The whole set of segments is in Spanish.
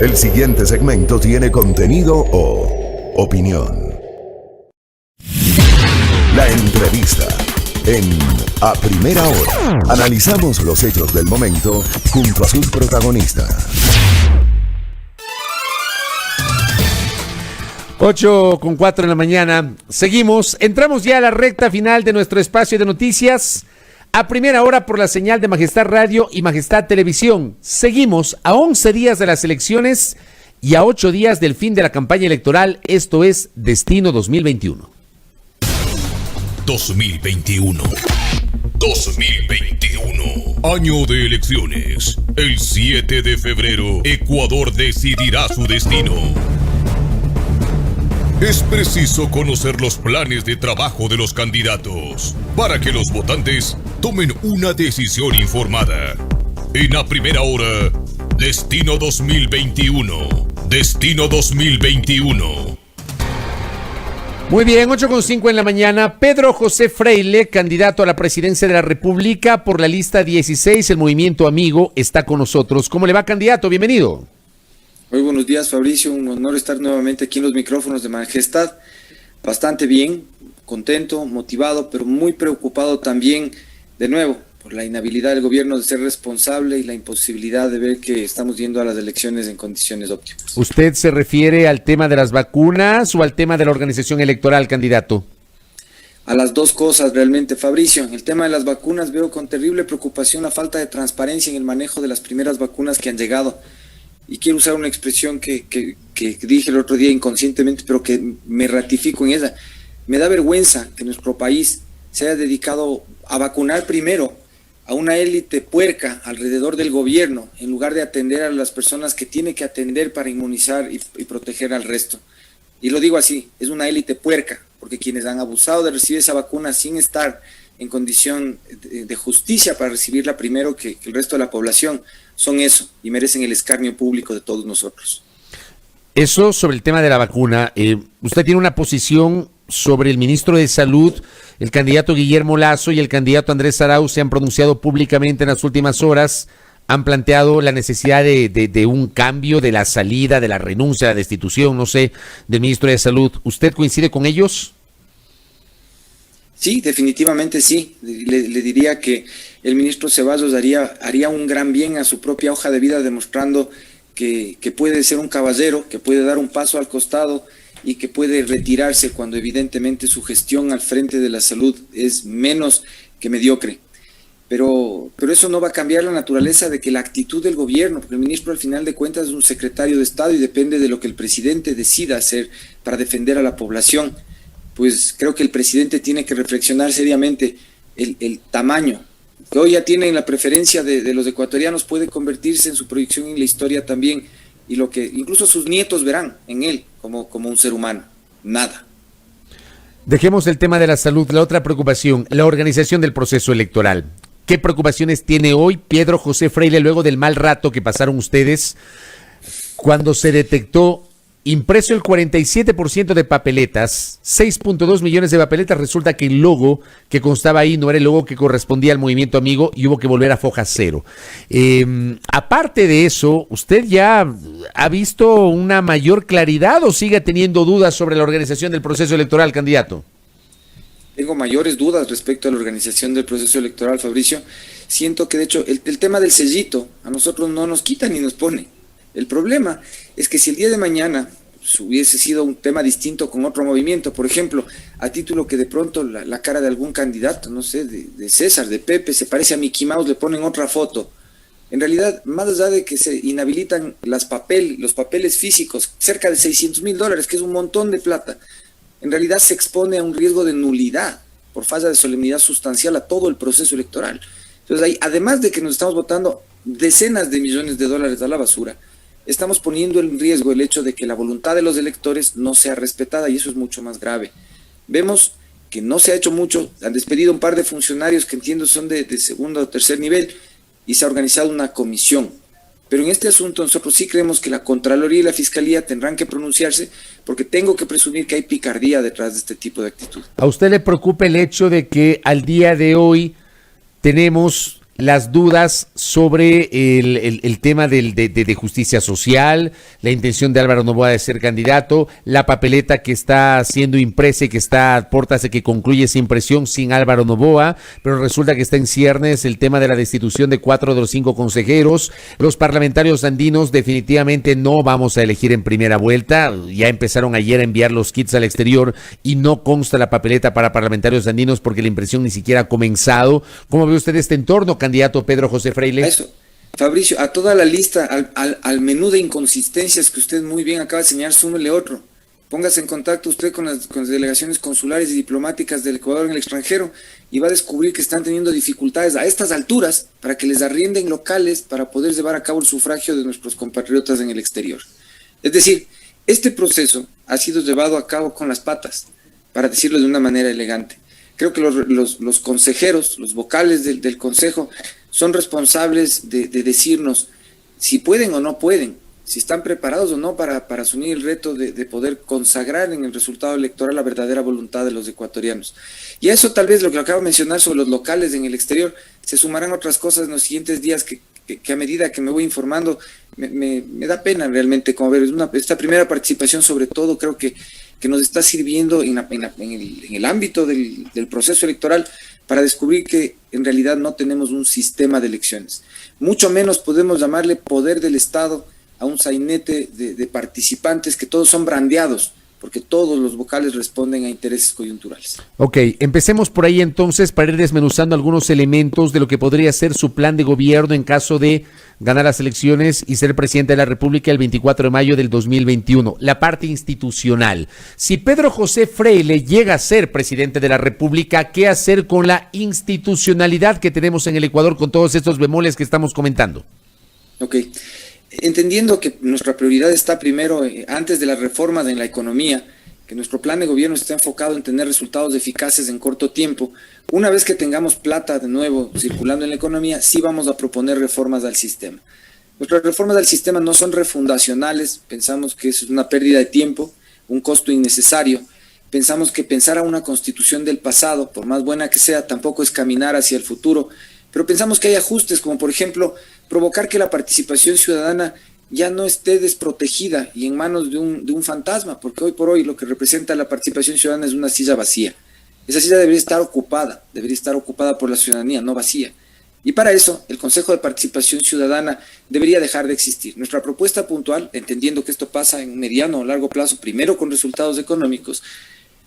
El siguiente segmento tiene contenido o opinión. La entrevista en A Primera Hora. Analizamos los hechos del momento junto a sus protagonistas. 8:04 de la mañana. Seguimos. Entramos ya a la recta final de nuestro espacio de noticias. A Primera Hora por la señal de Majestad Radio y Majestad Televisión. Seguimos a 11 días de las elecciones y a 8 días del fin de la campaña electoral. Esto es Destino 2021. 2021. Año de elecciones. El 7 de febrero, Ecuador decidirá su destino. Es preciso conocer los planes de trabajo de los candidatos para que los votantes tomen una decisión informada. En A Primera Hora, Destino 2021. Destino 2021. Muy bien, 8:05 en la mañana. Pedro José Freile, candidato a la presidencia de la República por la lista 16, el Movimiento Amigo, está con nosotros. ¿Cómo le va, candidato? Bienvenido. Muy buenos días, Fabricio. Un honor estar nuevamente aquí en los micrófonos de Majestad. Bastante bien, contento, motivado, pero muy preocupado también, de nuevo, por la inhabilidad del gobierno de ser responsable y la imposibilidad de ver que estamos yendo a las elecciones en condiciones óptimas. ¿Usted se refiere al tema de las vacunas o al tema de la organización electoral, candidato? A las dos cosas realmente, Fabricio. En el tema de las vacunas veo con terrible preocupación la falta de transparencia en el manejo de las primeras vacunas que han llegado. Y quiero usar una expresión que dije el otro día inconscientemente, pero que me ratifico en ella. Me da vergüenza que nuestro país se haya dedicado a vacunar primero a una élite puerca alrededor del gobierno, en lugar de atender a las personas que tiene que atender para inmunizar y proteger al resto. Y lo digo así, es una élite puerca, porque quienes han abusado de recibir esa vacuna sin estar en condición de justicia para recibirla primero que el resto de la población, son eso, y merecen el escarnio público de todos nosotros. Eso sobre el tema de la vacuna. Usted tiene una posición sobre el ministro de Salud. El candidato Guillermo Lasso y el candidato Andrés Arauz se han pronunciado públicamente en las últimas horas. Han planteado la necesidad de un cambio, de la salida, de la renuncia, de la destitución, no sé, del ministro de Salud. ¿Usted coincide con ellos? Sí, definitivamente sí. Le diría que el ministro Ceballos haría un gran bien a su propia hoja de vida, demostrando que puede ser un caballero, que puede dar un paso al costado y que puede retirarse cuando evidentemente su gestión al frente de la salud es menos que mediocre. Pero eso no va a cambiar la naturaleza de que la actitud del gobierno, porque el ministro al final de cuentas es un secretario de Estado y depende de lo que el presidente decida hacer para defender a la población. Pues creo que el presidente tiene que reflexionar seriamente el tamaño que hoy ya tiene en la preferencia de los ecuatorianos, puede convertirse en su proyección en la historia también, y lo que incluso sus nietos verán en él como un ser humano. Nada. Dejemos el tema de la salud. La otra preocupación, la organización del proceso electoral. ¿Qué preocupaciones tiene hoy Pedro José Freile luego del mal rato que pasaron ustedes cuando se detectó impreso el 47% de papeletas, 6.2 millones de papeletas? Resulta que el logo que constaba ahí no era el logo que correspondía al Movimiento Amigo y hubo que volver a foja cero. Aparte de eso, ¿usted ya ha visto una mayor claridad o sigue teniendo dudas sobre la organización del proceso electoral, candidato? Tengo mayores dudas respecto a la organización del proceso electoral, Fabricio. Siento que de hecho el tema del sellito a nosotros no nos quita ni nos pone. El problema es que si el día de mañana hubiese sido un tema distinto con otro movimiento, por ejemplo, a título que de pronto la cara de algún candidato, no sé, de César, de Pepe, se parece a Mickey Mouse, le ponen otra foto. En realidad, más allá de que se inhabilitan los papeles físicos, cerca de $600,000, que es un montón de plata, en realidad se expone a un riesgo de nulidad por falla de solemnidad sustancial a todo el proceso electoral. Entonces, ahí, además de que nos estamos botando decenas de millones de dólares a la basura, estamos poniendo en riesgo el hecho de que la voluntad de los electores no sea respetada, y eso es mucho más grave. Vemos que no se ha hecho mucho, han despedido un par de funcionarios que entiendo son de segundo o tercer nivel, y se ha organizado una comisión. Pero en este asunto nosotros sí creemos que la Contraloría y la Fiscalía tendrán que pronunciarse, porque tengo que presumir que hay picardía detrás de este tipo de actitud. ¿A usted le preocupa el hecho de que al día de hoy tenemos las dudas sobre el tema de justicia social, la intención de Álvaro Noboa de ser candidato, la papeleta que está siendo impresa y que está a puertas de que concluye esa impresión sin Álvaro Noboa, pero resulta que está en ciernes el tema de la destitución de 4 de los 5 consejeros. Los parlamentarios andinos definitivamente no vamos a elegir en primera vuelta, ya empezaron ayer a enviar los kits al exterior y no consta la papeleta para parlamentarios andinos porque la impresión ni siquiera ha comenzado. ¿Cómo ve usted este entorno, candidato Pedro José Freile? Eso, Fabricio, a toda la lista, al menú de inconsistencias que usted muy bien acaba de señalar, súmele otro. Póngase en contacto usted con las delegaciones consulares y diplomáticas del Ecuador en el extranjero y va a descubrir que están teniendo dificultades a estas alturas para que les arrienden locales para poder llevar a cabo el sufragio de nuestros compatriotas en el exterior. Es decir, este proceso ha sido llevado a cabo con las patas, para decirlo de una manera elegante. Creo que los consejeros, los vocales del consejo, son responsables de decirnos si pueden o no pueden, si están preparados o no para asumir el reto de poder consagrar en el resultado electoral la verdadera voluntad de los ecuatorianos. Y a eso tal vez lo que acabo de mencionar sobre los locales en el exterior, se sumarán otras cosas en los siguientes días que a medida que me voy informando, me da pena realmente como ver. Esta primera participación sobre todo creo que nos está sirviendo en el ámbito del proceso electoral para descubrir que en realidad no tenemos un sistema de elecciones. Mucho menos podemos llamarle poder del Estado a un sainete de participantes que todos son brandeados, porque todos los vocales responden a intereses coyunturales. Ok, empecemos por ahí entonces para ir desmenuzando algunos elementos de lo que podría ser su plan de gobierno en caso de ganar las elecciones y ser presidente de la República el 24 de mayo del 2021. La parte institucional. Si Pedro José Freile llega a ser presidente de la República, ¿qué hacer con la institucionalidad que tenemos en el Ecuador con todos estos bemoles que estamos comentando? Ok. Entendiendo que nuestra prioridad está primero, antes de las reformas en la economía, que nuestro plan de gobierno está enfocado en tener resultados eficaces en corto tiempo, una vez que tengamos plata de nuevo circulando en la economía, sí vamos a proponer reformas al sistema. Nuestras reformas al sistema no son refundacionales, pensamos que es una pérdida de tiempo, un costo innecesario. Pensamos que pensar a una constitución del pasado, por más buena que sea, tampoco es caminar hacia el futuro, pero pensamos que hay ajustes, como por ejemplo provocar que la participación ciudadana ya no esté desprotegida y en manos de un fantasma, porque hoy por hoy lo que representa la participación ciudadana es una silla vacía. Esa silla debería estar ocupada por la ciudadanía, no vacía. Y para eso, el Consejo de Participación Ciudadana debería dejar de existir. Nuestra propuesta puntual, entendiendo que esto pasa en mediano o largo plazo, primero con resultados económicos,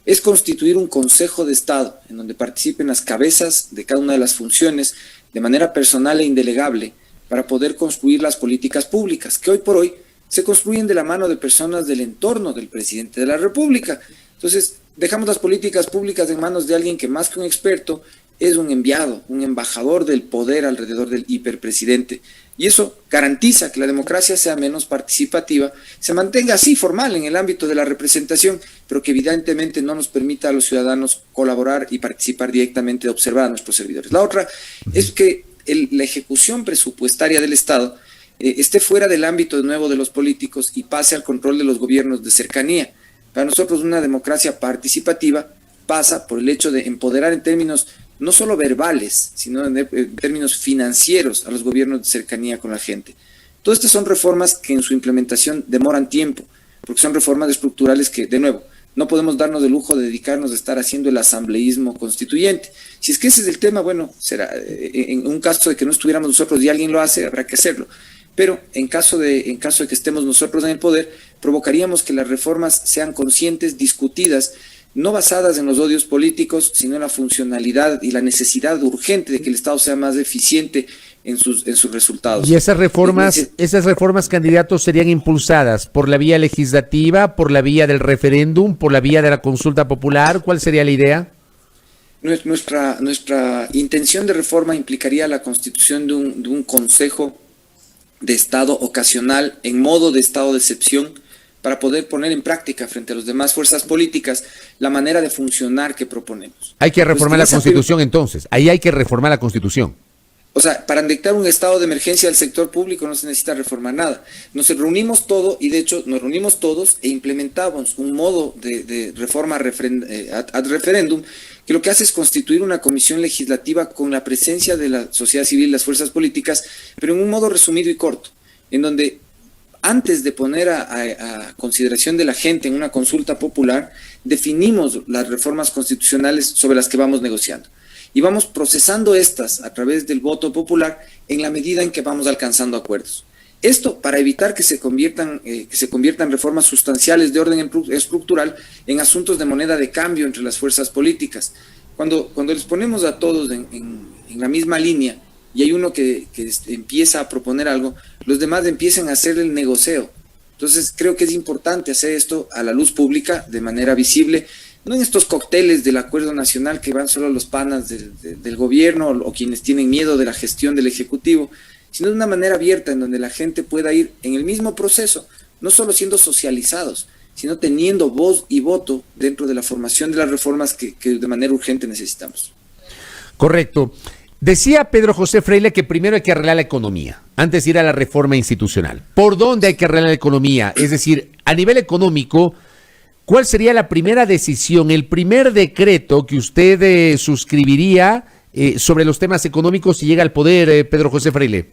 es constituir un Consejo de Estado en donde participen las cabezas de cada una de las funciones de manera personal e indelegable, para poder construir las políticas públicas, que hoy por hoy se construyen de la mano de personas del entorno del presidente de la República. Entonces, dejamos las políticas públicas en manos de alguien que más que un experto es un enviado, un embajador del poder alrededor del hiperpresidente. Y eso garantiza que la democracia sea menos participativa, se mantenga así formal en el ámbito de la representación, pero que evidentemente no nos permita a los ciudadanos colaborar y participar directamente de observar a nuestros servidores. La otra es que la ejecución presupuestaria del Estado esté fuera del ámbito de nuevo de los políticos y pase al control de los gobiernos de cercanía. Para nosotros una democracia participativa pasa por el hecho de empoderar en términos no solo verbales, sino en términos financieros a los gobiernos de cercanía con la gente. Todas estas son reformas que en su implementación demoran tiempo, porque son reformas estructurales que, de nuevo, no podemos darnos el lujo de dedicarnos a estar haciendo el asambleísmo constituyente. Si es que ese es el tema, bueno, será en un caso de que no estuviéramos nosotros y alguien lo hace, habrá que hacerlo. Pero en caso de que estemos nosotros en el poder, provocaríamos que las reformas sean conscientes, discutidas, no basadas en los odios políticos, sino en la funcionalidad y la necesidad urgente de que el Estado sea más eficiente en sus resultados. ¿Y esas reformas, candidatos, serían impulsadas por la vía legislativa, por la vía del referéndum, por la vía de la consulta popular? ¿Cuál sería la idea? Nuestra intención de reforma implicaría la constitución de un Consejo de Estado ocasional en modo de estado de excepción, para poder poner en práctica frente a las demás fuerzas políticas la manera de funcionar que proponemos. Hay que reformar la Constitución entonces, ahí hay que reformar la Constitución. O sea, para dictar un estado de emergencia del sector público no se necesita reformar nada. Nos reunimos todo y de hecho nos reunimos todos e implementamos un modo de reforma ad referéndum que lo que hace es constituir una comisión legislativa con la presencia de la sociedad civil y las fuerzas políticas, pero en un modo resumido y corto, en donde antes de poner a consideración de la gente en una consulta popular, definimos las reformas constitucionales sobre las que vamos negociando. Y vamos procesando estas a través del voto popular en la medida en que vamos alcanzando acuerdos. Esto para evitar que se conviertan reformas sustanciales de orden estructural en asuntos de moneda de cambio entre las fuerzas políticas. Cuando les ponemos a todos en la misma línea y hay uno que empieza a proponer algo, los demás empiezan a hacer el negocio. Entonces creo que es importante hacer esto a la luz pública de manera visible, no en estos cócteles del acuerdo nacional que van solo los panas del gobierno o quienes tienen miedo de la gestión del Ejecutivo, sino de una manera abierta en donde la gente pueda ir en el mismo proceso, no solo siendo socializados, sino teniendo voz y voto dentro de la formación de las reformas que de manera urgente necesitamos. Correcto. Decía Pedro José Freile que primero hay que arreglar la economía, antes de ir a la reforma institucional. ¿Por dónde hay que arreglar la economía? Es decir, a nivel económico, ¿cuál sería la primera decisión, el primer decreto que usted suscribiría sobre los temas económicos si llega al poder, Pedro José Freile?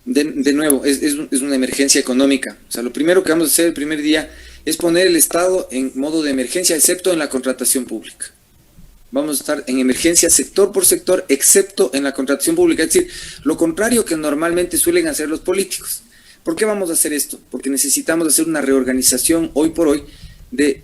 De nuevo, es una emergencia económica. O sea, lo primero que vamos a hacer el primer día es poner el Estado en modo de emergencia, excepto en la contratación pública. Vamos a estar en emergencia sector por sector, excepto en la contratación pública. Es decir, lo contrario que normalmente suelen hacer los políticos. ¿Por qué vamos a hacer esto? Porque necesitamos hacer una reorganización hoy por hoy de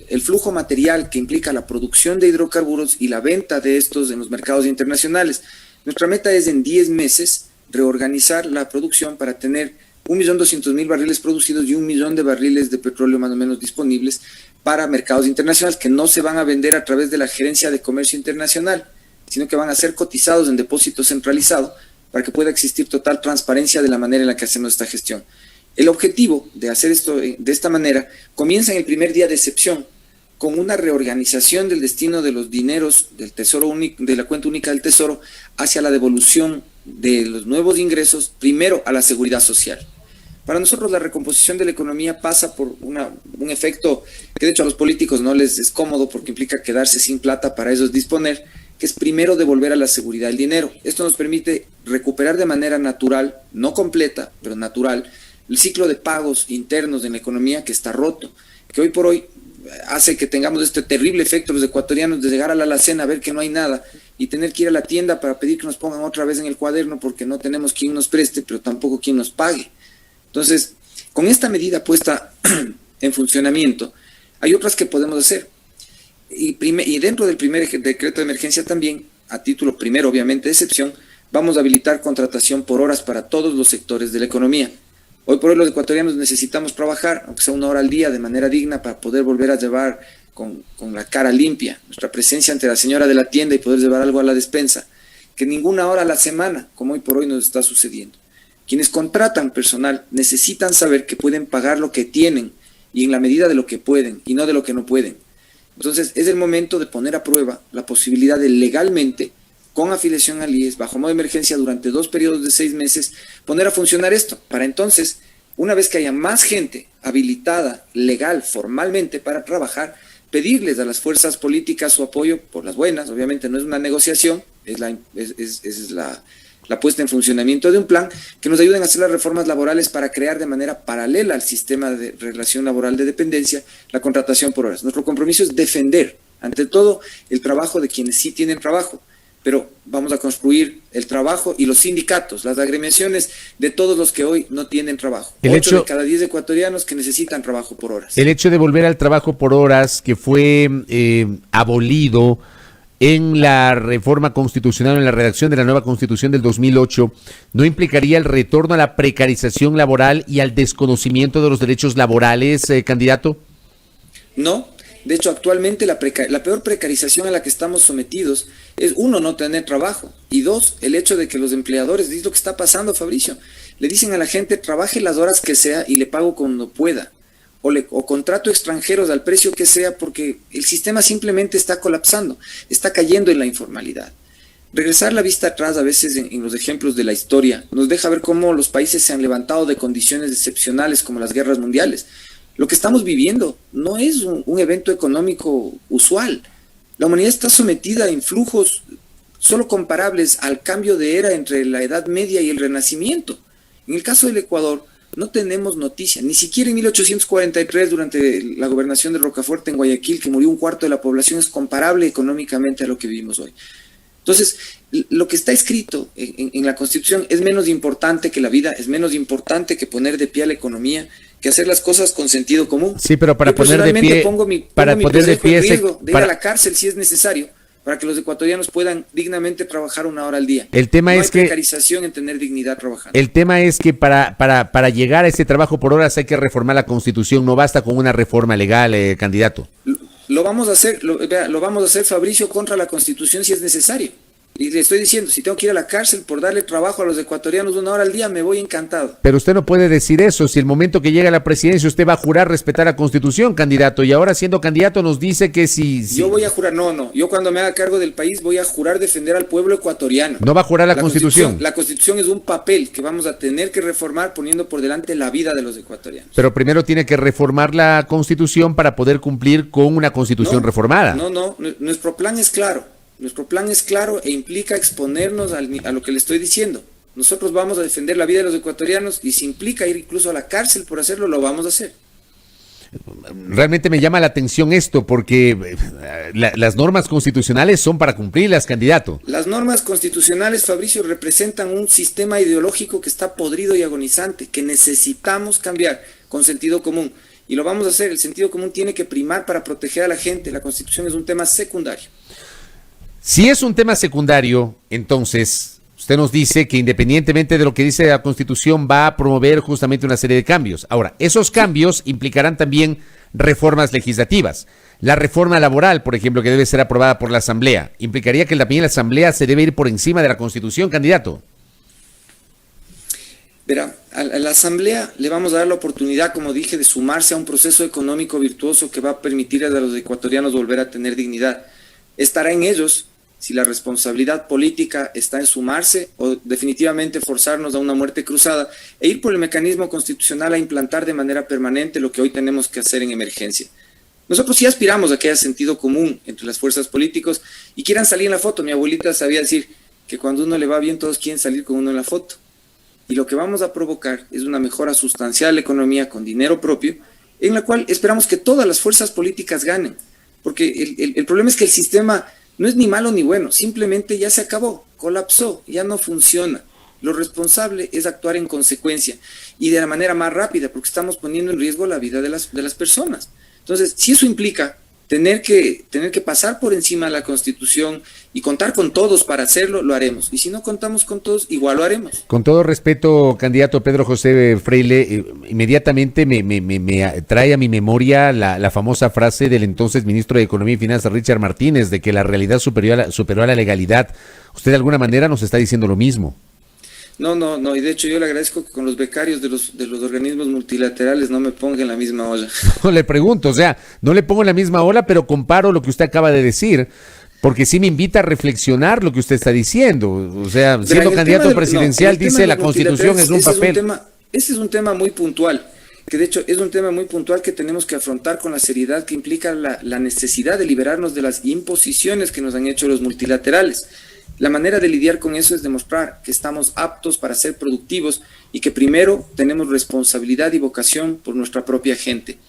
el flujo material que implica la producción de hidrocarburos y la venta de estos en los mercados internacionales. Nuestra meta es en 10 meses reorganizar la producción para tener 1.200.000 barriles producidos y 1 millón de barriles de petróleo más o menos disponibles para mercados internacionales que no se van a vender a través de la Gerencia de Comercio Internacional, sino que van a ser cotizados en depósito centralizado para que pueda existir total transparencia de la manera en la que hacemos esta gestión. El objetivo de hacer esto de esta manera comienza en el primer día de excepción, con una reorganización del destino de los dineros del Tesoro único, de la cuenta única del Tesoro, hacia la devolución de los nuevos ingresos, primero a la seguridad social. Para nosotros la recomposición de la economía pasa por un efecto que de hecho a los políticos no les es cómodo porque implica quedarse sin plata para ellos disponer, que es primero devolver a la seguridad el dinero. Esto nos permite recuperar de manera natural, no completa, pero natural, el ciclo de pagos internos en la economía que está roto, que hoy por hoy hace que tengamos este terrible efecto los ecuatorianos de llegar a la alacena a ver que no hay nada y tener que ir a la tienda para pedir que nos pongan otra vez en el cuaderno porque no tenemos quien nos preste, pero tampoco quien nos pague. Entonces, con esta medida puesta en funcionamiento, hay otras que podemos hacer. Y dentro del primer decreto de emergencia también, a título primero obviamente de excepción, vamos a habilitar contratación por horas para todos los sectores de la economía. Hoy por hoy los ecuatorianos necesitamos trabajar, aunque sea 1 hora al día, de manera digna para poder volver a llevar con la cara limpia nuestra presencia ante la señora de la tienda y poder llevar algo a la despensa. Que ninguna hora a la semana, como hoy por hoy nos está sucediendo. Quienes contratan personal necesitan saber que pueden pagar lo que tienen y en la medida de lo que pueden y no de lo que no pueden. Entonces es el momento de poner a prueba la posibilidad de legalmente, con afiliación al IES, bajo modo de emergencia durante 2 periodos de 6 meses, poner a funcionar esto. Para entonces, una vez que haya más gente habilitada, legal, formalmente para trabajar, pedirles a las fuerzas políticas su apoyo por las buenas. Obviamente no es una negociación, es la puesta en funcionamiento de un plan que nos ayuden a hacer las reformas laborales para crear de manera paralela al sistema de relación laboral de dependencia la contratación por horas. Nuestro compromiso es defender, ante todo, el trabajo de quienes sí tienen trabajo, pero vamos a construir el trabajo y los sindicatos, las agremiaciones de todos los que hoy no tienen trabajo. 8 de cada 10 ecuatorianos que necesitan trabajo por horas. El hecho de volver al trabajo por horas que fue abolido en la reforma constitucional, en la redacción de la nueva Constitución del 2008, ¿no implicaría el retorno a la precarización laboral y al desconocimiento de los derechos laborales, candidato? No, de hecho actualmente la peor precarización a la que estamos sometidos es 1, no tener trabajo, y 2, el hecho de que los empleadores, es lo que está pasando, Fabricio, le dicen a la gente trabaje las horas que sea y le pago cuando pueda. O contrato extranjeros al precio que sea porque el sistema simplemente está colapsando, está cayendo en la informalidad. regresar la vista atrás a veces en los ejemplos de la historia nos deja ver cómo los países se han levantado de condiciones excepcionales como las guerras mundiales. Lo que estamos viviendo no es un evento económico usual. La humanidad está sometida a influjos solo comparables al cambio de era entre la Edad Media y el Renacimiento. En el caso del Ecuador, no tenemos noticia, ni siquiera en 1843, durante la gobernación de Rocafuerte en Guayaquil, que murió un cuarto de la población, es comparable económicamente a lo que vivimos hoy. Entonces, lo que está escrito en la Constitución es menos importante que la vida, es menos importante que poner de pie a la economía, que hacer las cosas con sentido común. Sí, pero para Yo poner de personalmente pie, pongo mi riesgo de ir a la cárcel si es necesario, para que los ecuatorianos puedan dignamente trabajar 1 hora al día. El tema es que precarización en tener dignidad trabajando. El tema es que para llegar a ese trabajo por horas hay que reformar la Constitución, no basta con una reforma legal, candidato. Lo vamos a hacer, lo vamos a hacer, Fabricio, contra la Constitución si es necesario. Y le estoy diciendo, si tengo que ir a la cárcel por darle trabajo a los ecuatorianos 1 hora al día, me voy encantado. Pero usted no puede decir eso. Si el momento que llega a la presidencia usted va a jurar respetar la Constitución, candidato, y ahora siendo candidato nos dice que si... Yo voy a jurar, no. Yo cuando me haga cargo del país voy a jurar defender al pueblo ecuatoriano. No va a jurar la Constitución. La Constitución es un papel que vamos a tener que reformar poniendo por delante la vida de los ecuatorianos. Pero primero tiene que reformar la Constitución para poder cumplir con una Constitución reformada. No. Nuestro plan es claro. Nuestro plan es claro e implica exponernos a lo que le estoy diciendo. Nosotros vamos a defender la vida de los ecuatorianos y si implica ir incluso a la cárcel por hacerlo, lo vamos a hacer. Realmente me llama la atención esto porque las normas constitucionales son para cumplirlas, candidato. Las normas constitucionales, Fabricio, representan un sistema ideológico que está podrido y agonizante, que necesitamos cambiar con sentido común. Y lo vamos a hacer. El sentido común tiene que primar para proteger a la gente. La Constitución es un tema secundario. Si es un tema secundario, entonces usted nos dice que independientemente de lo que dice la Constitución va a promover justamente una serie de cambios. Ahora, esos cambios implicarán también reformas legislativas. La reforma laboral, por ejemplo, que debe ser aprobada por la Asamblea, implicaría que también la Asamblea se debe ir por encima de la Constitución, candidato. Verá, a la Asamblea le vamos a dar la oportunidad, como dije, de sumarse a un proceso económico virtuoso que va a permitir a los ecuatorianos volver a tener dignidad. Estará en ellos si la responsabilidad política está en sumarse o definitivamente forzarnos a una muerte cruzada e ir por el mecanismo constitucional a implantar de manera permanente lo que hoy tenemos que hacer en emergencia. Nosotros sí aspiramos a que haya sentido común entre las fuerzas políticas y quieran salir en la foto. Mi abuelita sabía decir que cuando uno le va bien todos quieren salir con uno en la foto. Y lo que vamos a provocar es una mejora sustancial de la economía con dinero propio, en la cual esperamos que todas las fuerzas políticas ganen. Porque el problema es que el sistema no es ni malo ni bueno, simplemente ya se acabó, colapsó, ya no funciona. Lo responsable es actuar en consecuencia y de la manera más rápida, porque estamos poniendo en riesgo la vida de las personas. Entonces, si eso implica tener que pasar por encima de la Constitución y contar con todos para hacerlo, lo haremos. Y si no contamos con todos, igual lo haremos. Con todo respeto, candidato Pedro José Freile, inmediatamente me trae a mi memoria la famosa frase del entonces ministro de Economía y Finanzas, Richard Martínez, de que la realidad superó a la legalidad. Usted de alguna manera nos está diciendo lo mismo. No, y de hecho yo le agradezco que con los becarios de los organismos multilaterales no me ponga en la misma olla. No le pregunto, o sea, no le pongo en la misma ola, pero comparo lo que usted acaba de decir, porque sí me invita a reflexionar lo que usted está diciendo. O sea, siendo candidato presidencial, dice la Constitución es un papel. Ese es un tema muy puntual, que de hecho es un tema muy puntual que tenemos que afrontar con la seriedad que implica la necesidad de liberarnos de las imposiciones que nos han hecho los multilaterales. La manera de lidiar con eso es demostrar que estamos aptos para ser productivos y que primero tenemos responsabilidad y vocación por nuestra propia gente.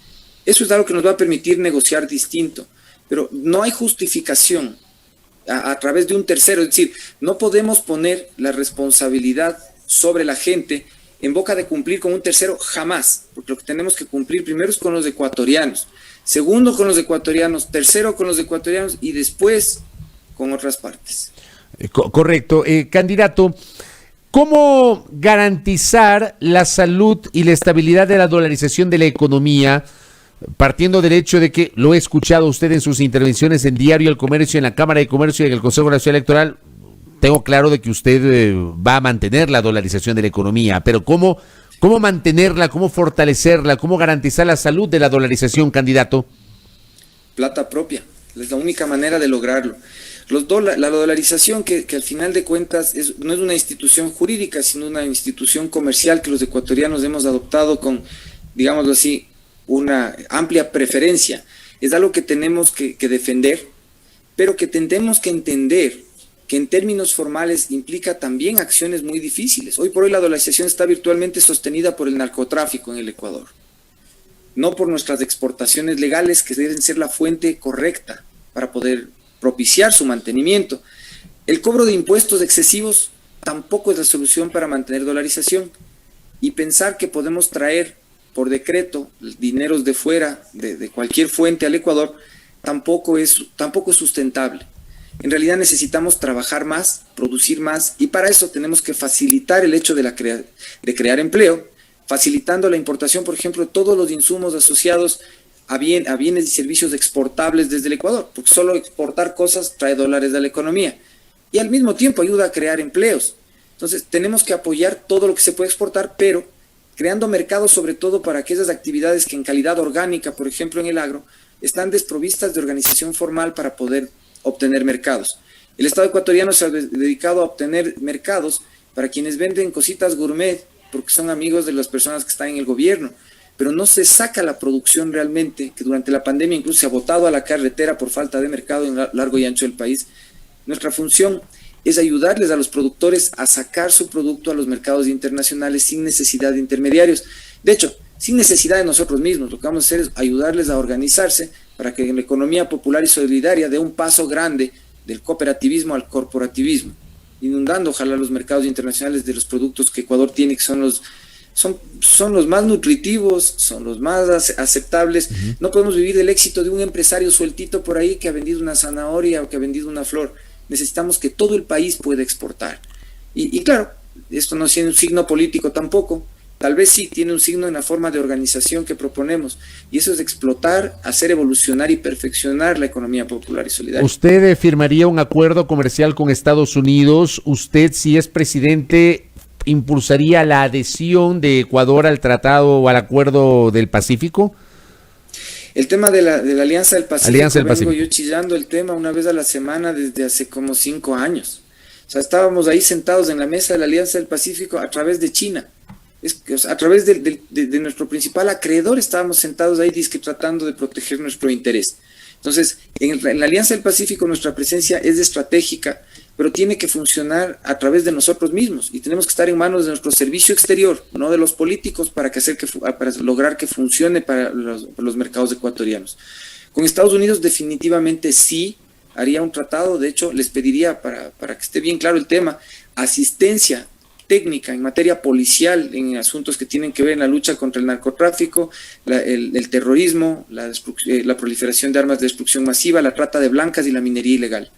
Eso es algo que nos va a permitir negociar distinto, pero no hay justificación a través de un tercero. Es decir, no podemos poner la responsabilidad sobre la gente en boca de cumplir con un tercero jamás, porque lo que tenemos que cumplir primero es con los ecuatorianos, segundo con los ecuatorianos, tercero con los ecuatorianos y después con otras partes. Correcto. Candidato, ¿cómo garantizar la salud y la estabilidad de la dolarización de la economía, partiendo del hecho de que lo he escuchado usted en sus intervenciones en Diario El Comercio, en la Cámara de Comercio y en el Consejo Nacional Electoral? Tengo claro de que usted va a mantener la dolarización de la economía, pero ¿cómo mantenerla, cómo fortalecerla, cómo garantizar la salud de la dolarización, candidato? Plata propia, es la única manera de lograrlo. La dolarización, que al final de cuentas no es una institución jurídica, sino una institución comercial que los ecuatorianos hemos adoptado con, digámoslo así, una amplia preferencia, es algo que tenemos que defender, pero que tendremos que entender que en términos formales implica también acciones muy difíciles. Hoy por hoy la dolarización está virtualmente sostenida por el narcotráfico en el Ecuador, no por nuestras exportaciones legales, que deben ser la fuente correcta para poder propiciar su mantenimiento. El cobro de impuestos excesivos tampoco es la solución para mantener dolarización, y pensar que podemos traer por decreto dineros de fuera, de cualquier fuente al Ecuador, tampoco es sustentable. En realidad necesitamos trabajar más, producir más, y para eso tenemos que facilitar el hecho de crear empleo, facilitando la importación, por ejemplo, de todos los insumos asociados a bienes y servicios exportables desde el Ecuador, porque solo exportar cosas trae dólares a la economía y al mismo tiempo ayuda a crear empleos. Entonces tenemos que apoyar todo lo que se puede exportar, pero creando mercados sobre todo para aquellas actividades que en calidad orgánica, por ejemplo en el agro, están desprovistas de organización formal para poder obtener mercados. El Estado ecuatoriano se ha dedicado a obtener mercados para quienes venden cositas gourmet, porque son amigos de las personas que están en el gobierno, pero no se saca la producción realmente, que durante la pandemia incluso se ha botado a la carretera por falta de mercado en largo y ancho del país. Nuestra función es ayudarles a los productores a sacar su producto a los mercados internacionales sin necesidad de intermediarios. De hecho, sin necesidad de nosotros mismos. Lo que vamos a hacer es ayudarles a organizarse para que en la economía popular y solidaria dé un paso grande del cooperativismo al corporativismo, inundando ojalá los mercados internacionales de los productos que Ecuador tiene, que son los más nutritivos, son los más aceptables. No podemos vivir del éxito de un empresario sueltito por ahí que ha vendido una zanahoria o que ha vendido una flor. Necesitamos que todo el país pueda exportar. Y claro, esto no tiene un signo político tampoco. Tal vez sí tiene un signo en la forma de organización que proponemos, y eso es explotar, hacer evolucionar y perfeccionar la economía popular y solidaria. ¿Usted firmaría un acuerdo comercial con Estados Unidos? ¿Usted, si es presidente, impulsaría la adhesión de Ecuador al tratado o al acuerdo del Pacífico? El tema de la Alianza del Pacífico, vengo yo chillando el tema una vez a la semana desde hace como 5 años. O sea, estábamos ahí sentados en la mesa de la Alianza del Pacífico a través de China. A través de nuestro principal acreedor estábamos sentados ahí tratando de proteger nuestro interés. Entonces, en la Alianza del Pacífico nuestra presencia es estratégica, pero tiene que funcionar a través de nosotros mismos, y tenemos que estar en manos de nuestro servicio exterior, no de los políticos, para lograr que funcione para los mercados ecuatorianos. Con Estados Unidos definitivamente sí haría un tratado. De hecho, les pediría, para que esté bien claro el tema, asistencia técnica en materia policial, en asuntos que tienen que ver en la lucha contra el narcotráfico, el terrorismo, la proliferación de armas de destrucción masiva, la trata de blancas y la minería ilegal.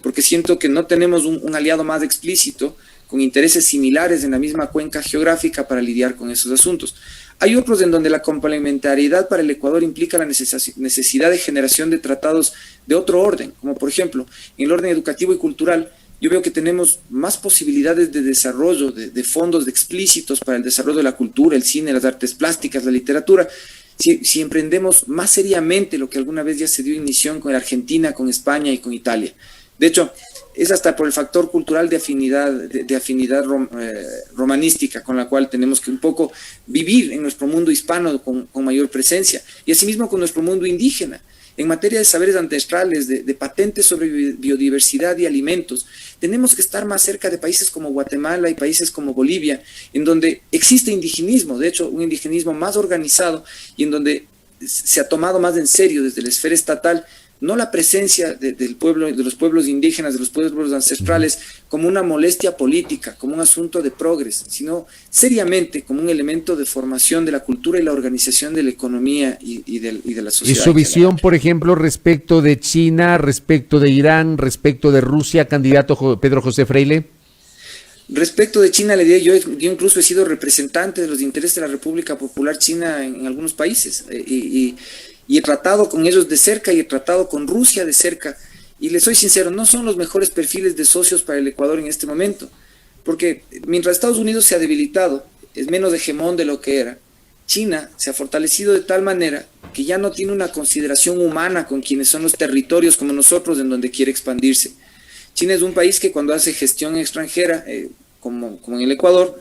Porque siento que no tenemos un aliado más explícito, con intereses similares en la misma cuenca geográfica para lidiar con esos asuntos. Hay otros en donde la complementariedad para el Ecuador implica la necesidad de generación de tratados de otro orden, como por ejemplo, en el orden educativo y cultural. Yo veo que tenemos más posibilidades de desarrollo, de fondos explícitos para el desarrollo de la cultura, el cine, las artes plásticas, la literatura, si emprendemos más seriamente lo que alguna vez ya se dio inicio con Argentina, con España y con Italia. De hecho, es hasta por el factor cultural de afinidad romanística, con la cual tenemos que un poco vivir en nuestro mundo hispano con mayor presencia, y asimismo con nuestro mundo indígena. En materia de saberes ancestrales, de patentes sobre biodiversidad y alimentos, tenemos que estar más cerca de países como Guatemala y países como Bolivia, en donde existe indigenismo, de hecho un indigenismo más organizado, y en donde se ha tomado más en serio desde la esfera estatal no la presencia del pueblo, de los pueblos indígenas, de los pueblos ancestrales, como una molestia política, como un asunto de progres, sino seriamente como un elemento de formación de la cultura y la organización de la economía y de la sociedad. ¿Y su visión, por ejemplo, respecto de China, respecto de Irán, respecto de Rusia, candidato Pedro José Freile? Respecto de China, le diré, yo incluso he sido representante de los intereses de la República Popular China en algunos países, y he tratado con ellos de cerca, y he tratado con Rusia de cerca, y les soy sincero, no son los mejores perfiles de socios para el Ecuador en este momento, porque mientras Estados Unidos se ha debilitado, es menos hegemón de lo que era, China se ha fortalecido de tal manera que ya no tiene una consideración humana con quienes son los territorios como nosotros en donde quiere expandirse. China es un país que cuando hace gestión extranjera, como en el Ecuador,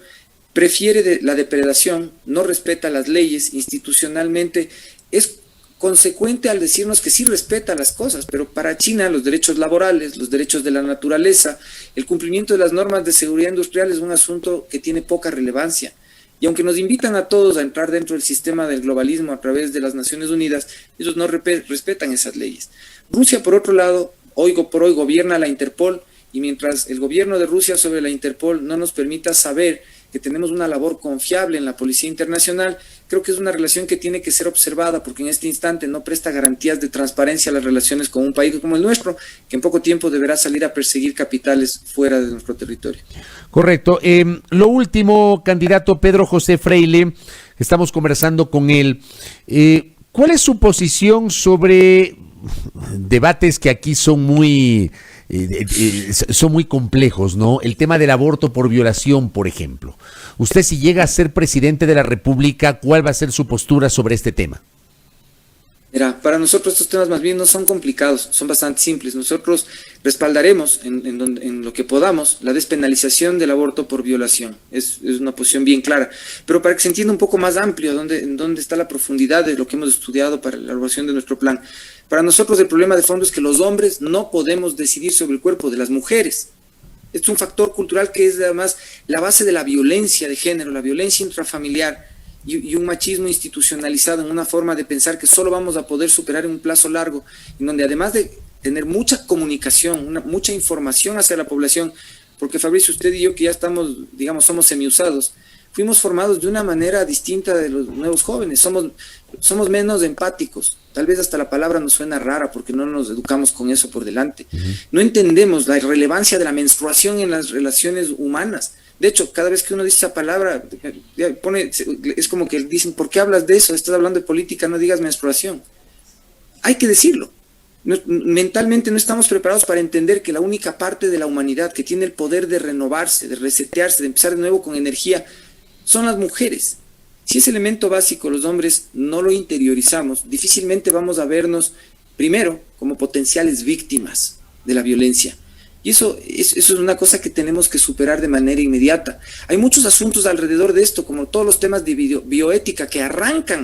prefiere la depredación, no respeta las leyes, institucionalmente es consecuente al decirnos que sí respeta las cosas, pero para China los derechos laborales, los derechos de la naturaleza, el cumplimiento de las normas de seguridad industrial es un asunto que tiene poca relevancia. Y aunque nos invitan a todos a entrar dentro del sistema del globalismo a través de las Naciones Unidas, ellos no respetan esas leyes. Rusia, por otro lado, hoy por hoy gobierna la Interpol, y mientras el gobierno de Rusia sobre la Interpol no nos permita saber que tenemos una labor confiable en la Policía Internacional, creo que es una relación que tiene que ser observada, porque en este instante no presta garantías de transparencia a las relaciones con un país como el nuestro, que en poco tiempo deberá salir a perseguir capitales fuera de nuestro territorio. Correcto. Lo último, candidato Pedro José Freile, estamos conversando con él. ¿Cuál es su posición sobre debates que aquí son muy complejos, ¿no? El tema del aborto por violación, por ejemplo. Usted, si llega a ser presidente de la República, ¿cuál va a ser su postura sobre este tema? Mira, para nosotros estos temas más bien no son complicados, son bastante simples. Nosotros respaldaremos en lo que podamos la despenalización del aborto por violación. Es una posición bien clara. Pero para que se entienda un poco más amplio en dónde está la profundidad de lo que hemos estudiado para la elaboración de nuestro plan, para nosotros el problema de fondo es que los hombres no podemos decidir sobre el cuerpo de las mujeres. Es un factor cultural que es además la base de la violencia de género, la violencia intrafamiliar, y un machismo institucionalizado en una forma de pensar que solo vamos a poder superar en un plazo largo, en donde además de tener mucha comunicación, mucha información hacia la población, porque Fabricio, usted y yo que ya estamos, digamos, somos semiusados, fuimos formados de una manera distinta de los nuevos jóvenes, somos menos empáticos, tal vez hasta la palabra nos suena rara porque no nos educamos con eso por delante, no entendemos la relevancia de la menstruación en las relaciones humanas. De hecho, cada vez que uno dice esa palabra, es como que dicen, ¿por qué hablas de eso? Estás hablando de política, no digas menstruación. Hay que decirlo. Mentalmente no estamos preparados para entender que la única parte de la humanidad que tiene el poder de renovarse, de resetearse, de empezar de nuevo con energía, son las mujeres. Si ese elemento básico los hombres no lo interiorizamos, difícilmente vamos a vernos, primero, como potenciales víctimas de la violencia. Y eso es una cosa que tenemos que superar de manera inmediata. Hay muchos asuntos alrededor de esto, como todos los temas de bioética que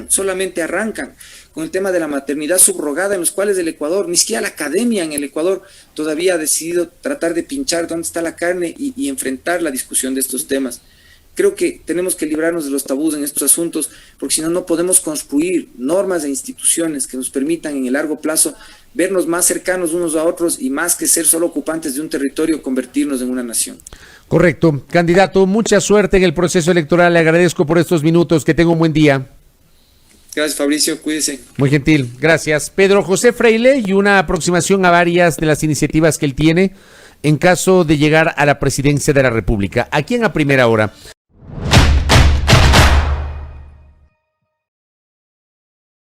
solamente arrancan con el tema de la maternidad subrogada, en los cuales el Ecuador, ni siquiera la academia en el Ecuador todavía ha decidido tratar de pinchar dónde está la carne y enfrentar la discusión de estos temas. Creo que tenemos que librarnos de los tabús en estos asuntos, porque si no, no podemos construir normas e instituciones que nos permitan en el largo plazo vernos más cercanos unos a otros y más que ser solo ocupantes de un territorio, convertirnos en una nación. Correcto. Candidato, mucha suerte en el proceso electoral. Le agradezco por estos minutos. Que tenga un buen día. Gracias, Fabricio. Cuídese. Muy gentil. Gracias. Pedro José Freile, y una aproximación a varias de las iniciativas que él tiene en caso de llegar a la presidencia de la República. Aquí en A Primera Hora.